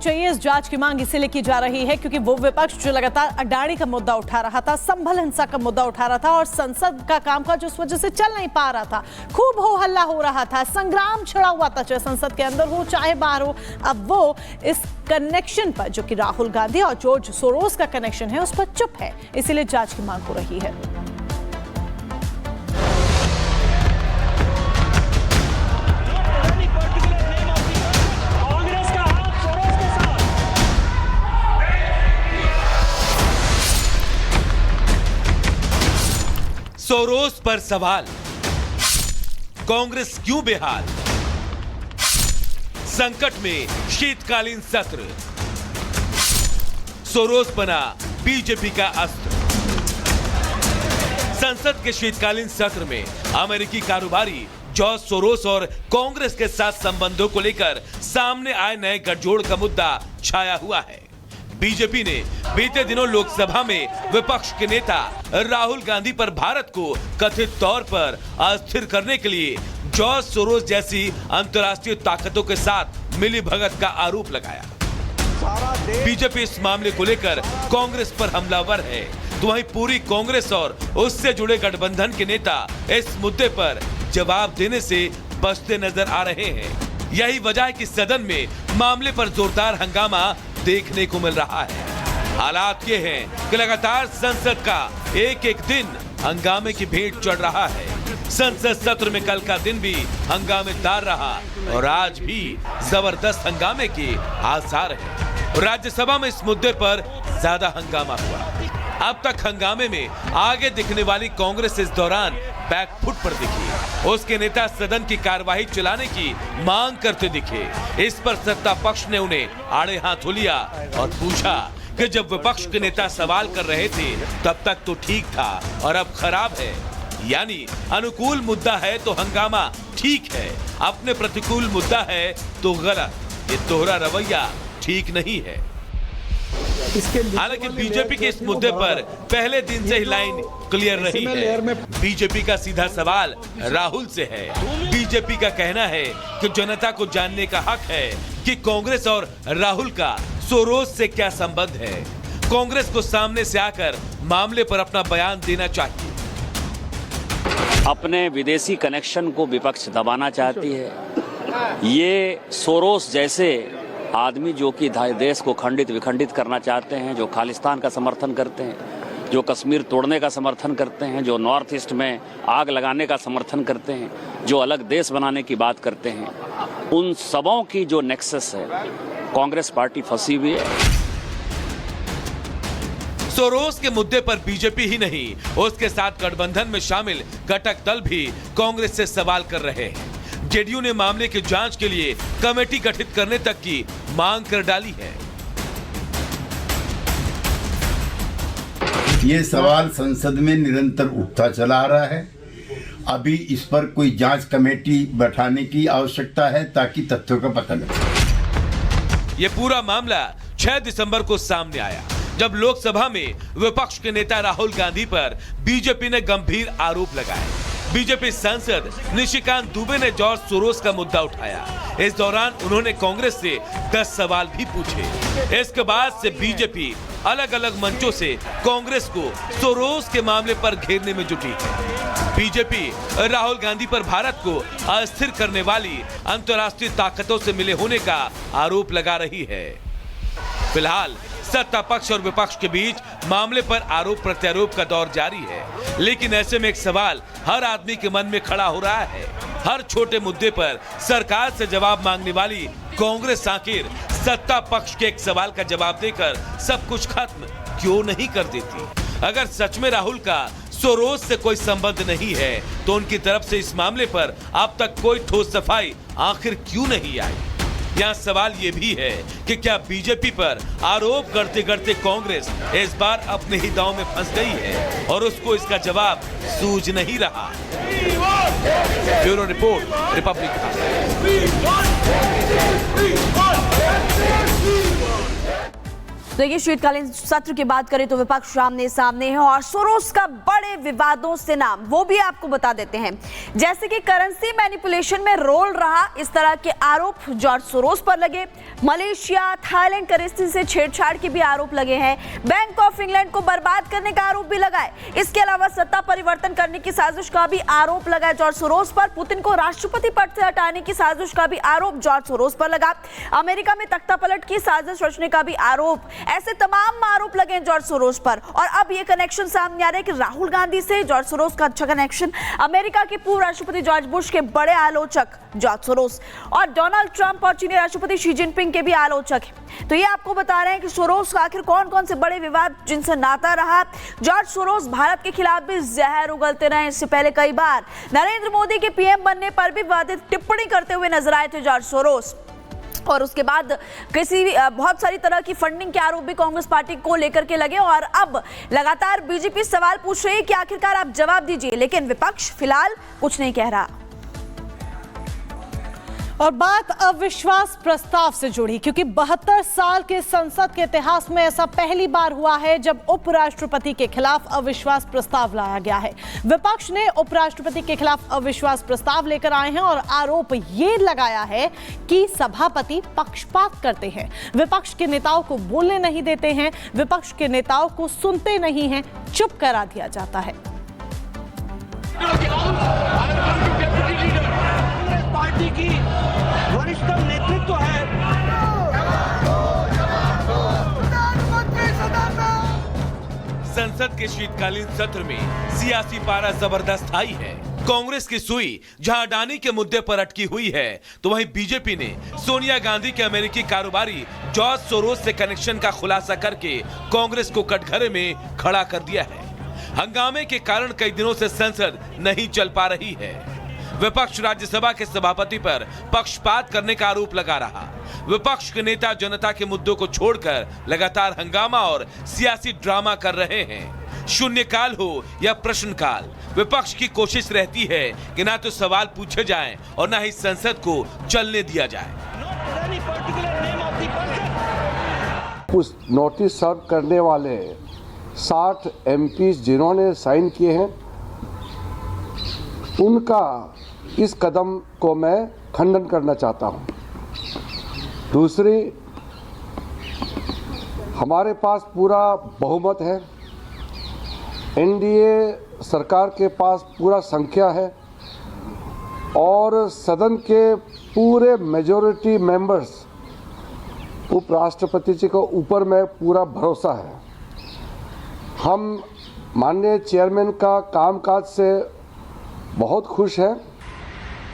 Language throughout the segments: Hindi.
चाहिए, इस जांच की मांग इसीलिए की जा रही है क्योंकि वो विपक्ष जो लगातार अडानी का मुद्दा उठा रहा था, संभल हिंसा का मुद्दा उठा रहा था और संसद का कामकाज उस वजह से चल नहीं पा रहा था। खूब हो हल्ला हो रहा था, संग्राम छिड़ा हुआ था, चाहे संसद के अंदर हो चाहे बाहर हो। अब वो इस कनेक्शन पर, जो कि राहुल गांधी और जॉर्ज सोरोस का कनेक्शन है, उस पर चुप है, इसीलिए जांच की मांग हो रही है। सोरोस पर सवाल, कांग्रेस क्यों बेहाल? संकट में शीतकालीन सत्र, सोरोस बना बीजेपी का अस्त्र। संसद के शीतकालीन सत्र में अमेरिकी कारोबारी जॉर्ज सोरोस और कांग्रेस के साथ संबंधों को लेकर सामने आए नए गठजोड़ का मुद्दा छाया हुआ है। बीजेपी ने बीते दिनों लोकसभा में विपक्ष के नेता राहुल गांधी पर भारत को कथित तौर पर अस्थिर करने के लिए जॉर्ज सोरोस जैसी अंतर्राष्ट्रीय ताकतों के साथ मिलीभगत का आरोप लगाया। बीजेपी इस मामले को लेकर कांग्रेस पर हमलावर है, तो वहीं पूरी कांग्रेस और उससे जुड़े गठबंधन के नेता इस मुद्दे पर जवाब देने से बचते नजर आ रहे हैं। यही वजह है कि सदन में मामले पर जोरदार हंगामा देखने को मिल रहा है। हालात ये हैं कि लगातार संसद का एक एक दिन हंगामे की भेंट चढ़ रहा है। संसद सत्र में कल का दिन भी हंगामेदार रहा और आज भी जबरदस्त हंगामे के आसार हैं। राज्यसभा में इस मुद्दे पर ज्यादा हंगामा हुआ। अब तक हंगामे में आगे दिखने वाली कांग्रेस इस दौरान बैकफुट पर दिखी। उसके नेता सदन की कार्यवाही चलाने की मांग करते दिखे। इस पर सत्ता पक्ष ने उन्हें आड़े हाथों लिया और पूछा कि जब विपक्ष के नेता सवाल कर रहे थे तब तक तो ठीक था और अब खराब है, यानी अनुकूल मुद्दा है तो हंगामा ठीक है, अपने प्रतिकूल मुद्दा है तो गलत। ये दोहरा रवैया ठीक नहीं है। हालांकि बीजेपी के इस मुद्दे पर पहले दिन से ही लाइन क्लियर रही है। बीजेपी का सीधा सवाल राहुल से है। बीजेपी का कहना है कि जनता को जानने का हक है कि कांग्रेस और राहुल का सोरोस से क्या संबंध है। कांग्रेस को सामने से आकर मामले पर अपना बयान देना चाहिए। अपने विदेशी कनेक्शन को विपक्ष दबाना चाहती है। ये सोरोस जैसे आदमी जो कि देश को खंडित विखंडित करना चाहते हैं, जो खालिस्तान का समर्थन करते हैं, जो कश्मीर तोड़ने का समर्थन करते हैं, जो नॉर्थ ईस्ट में आग लगाने का समर्थन करते हैं, जो अलग देश बनाने की बात करते हैं, उन सबों की जो नेक्सस है, कांग्रेस पार्टी फंसी हुई है। सोरोस के मुद्दे पर बीजेपी ही नहीं, उसके साथ गठबंधन में शामिल घटक दल भी कांग्रेस से सवाल कर रहे हैं। जेडीयू ने मामले की जांच के लिए कमेटी गठित करने तक की मांग कर डाली है। ये सवाल संसद में निरंतर उठता चला आ रहा है। अभी इस पर कोई जांच कमेटी बैठाने की आवश्यकता है ताकि तथ्यों का पता लगे। ये पूरा मामला 6 दिसंबर को सामने आया, जब लोकसभा में विपक्ष के नेता राहुल गांधी पर बीजेपी ने गंभीर आरोप लगाए। बीजेपी सांसद निशिकांत दुबे ने जॉर्ज सोरोस का मुद्दा उठाया। इस दौरान उन्होंने कांग्रेस से 10 सवाल भी पूछे। इसके बाद से बीजेपी अलग अलग मंचों से कांग्रेस को सोरोस के मामले पर घेरने में जुटी है। बीजेपी राहुल गांधी पर भारत को अस्थिर करने वाली अंतर्राष्ट्रीय ताकतों से मिले होने का आरोप लगा रही है। फिलहाल सत्ता पक्ष और विपक्ष के बीच मामले पर आरोप प्रत्यारोप का दौर जारी है, लेकिन ऐसे में एक सवाल हर आदमी के मन में खड़ा हो रहा है। हर छोटे मुद्दे पर सरकार से जवाब मांगने वाली कांग्रेस आखिर सत्ता पक्ष के एक सवाल का जवाब देकर सब कुछ खत्म क्यों नहीं कर देती? अगर सच में राहुल का सोरोस से कोई संबंध नहीं है तो उनकी तरफ से इस मामले पर अब तक कोई ठोस सफाई आखिर क्यों नहीं आई? यहाँ सवाल ये भी है कि क्या बीजेपी पर आरोप करते करते कांग्रेस इस बार अपने ही दांव में फंस गई है और उसको इसका जवाब सूझ नहीं रहा। Bureau report, Republic. देखिए, शीतकालीन सत्र की बात करें तो विपक्ष सामने सामने है और सोरोस का बड़े विवादों से नाम वो भी आपको बता देते हैं, जैसे कि करेंसी मैनिपुलेशन में रोल रहा, इस तरह के आरोप जॉर्ज सोरोस पर लगे। मलेशिया, थाईलैंड करेंसी से छेड़छाड़ के भी आरोप लगे हैं। बैंक ऑफ इंग्लैंड को बर्बाद करने का आरोप भी लगा है। इसके अलावा सत्ता परिवर्तन करने की साजिश का भी आरोप लगा है जॉर्ज सोरोस पर। पुतिन को राष्ट्रपति पद से हटाने की साजिश का भी आरोप जॉर्ज सोरोस पर लगा। अमेरिका में तख्ता पलट की साजिश रचने का भी आरोप, ऐसे तमाम आरोप लगे हैं जॉर्ज सोरोस पर। और अब ये कनेक्शन सामने आ रहा है कि राहुल गांधी से जॉर्ज सोरोस का अच्छा कनेक्शन, अमेरिका के पूर्व राष्ट्रपति जॉर्ज बुश के बड़े आलोचक जॉर्ज सोरोस और डोनाल्ड ट्रंप और चीनी राष्ट्रपति शी जिनपिंग के भी आलोचक हैं। तो ये आपको बता रहे हैं कि सोरोस का आखिर कौन कौन से बड़े विवाद जिनसे नाता रहा। जॉर्ज सोरोस भारत के खिलाफ भी जहर उगलते रहे। इससे पहले कई बार नरेंद्र मोदी के पीएम बनने पर भी विवादित टिप्पणी करते हुए नजर आए थे जॉर्ज सोरोस। और उसके बाद बहुत सारी तरह की फंडिंग के आरोप भी कांग्रेस पार्टी को लेकर के लगे। और अब लगातार बीजेपी सवाल पूछ रही है कि आखिरकार आप जवाब दीजिए, लेकिन विपक्ष फिलहाल कुछ नहीं कह रहा। और बात अविश्वास प्रस्ताव से जुड़ी, क्योंकि 72 साल के संसद के इतिहास में ऐसा पहली बार हुआ है जब उपराष्ट्रपति के खिलाफ अविश्वास प्रस्ताव लाया गया है। विपक्ष ने उपराष्ट्रपति के खिलाफ अविश्वास प्रस्ताव लेकर आए हैं और आरोप ये लगाया है कि सभापति पक्षपात करते हैं, विपक्ष के नेताओं को बोलने नहीं देते हैं, विपक्ष के नेताओं को सुनते नहीं हैं, चुप करा दिया जाता है। पार्टी की वरिष्ठतम नेतृत्व है। संसद के शीतकालीन सत्र में सियासी पारा जबरदस्त आई है। कांग्रेस की सुई जहां अडानी के मुद्दे पर अटकी हुई है, तो वहीं बीजेपी ने सोनिया गांधी के अमेरिकी कारोबारी जॉर्ज सोरोस से कनेक्शन का खुलासा करके कांग्रेस को कटघरे में खड़ा कर दिया है। हंगामे के कारण कई दिनों से संसद नहीं चल पा रही है। विपक्ष राज्यसभा के सभापति पर पक्षपात करने का आरोप लगा रहा। विपक्ष के नेता जनता के मुद्दों को छोड़कर लगातार हंगामा और सियासी ड्रामा कर रहे हैं। शून्यकाल हो या प्रश्नकाल, विपक्ष की कोशिश रहती है कि ना तो सवाल पूछे जाएं और ना ही संसद को चलने दिया जाए। उस नोटिस सर्व करने वाले 60 एमपी जिन्होंने साइन किए हैं, उनका इस कदम को मैं खंडन करना चाहता हूं। दूसरी, हमारे पास पूरा बहुमत है, एनडीए सरकार के पास पूरा संख्या है और सदन के पूरे मेजॉरिटी मेंबर्स उपराष्ट्रपति जी को ऊपर में पूरा भरोसा है। हम माननीय चेयरमैन का कामकाज से बहुत खुश है।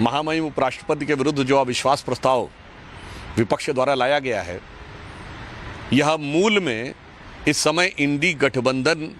महामहिम उपराष्ट्रपति के विरुद्ध जो अविश्वास प्रस्ताव विपक्ष द्वारा लाया गया है, यह मूल में इस समय इंडी गठबंधन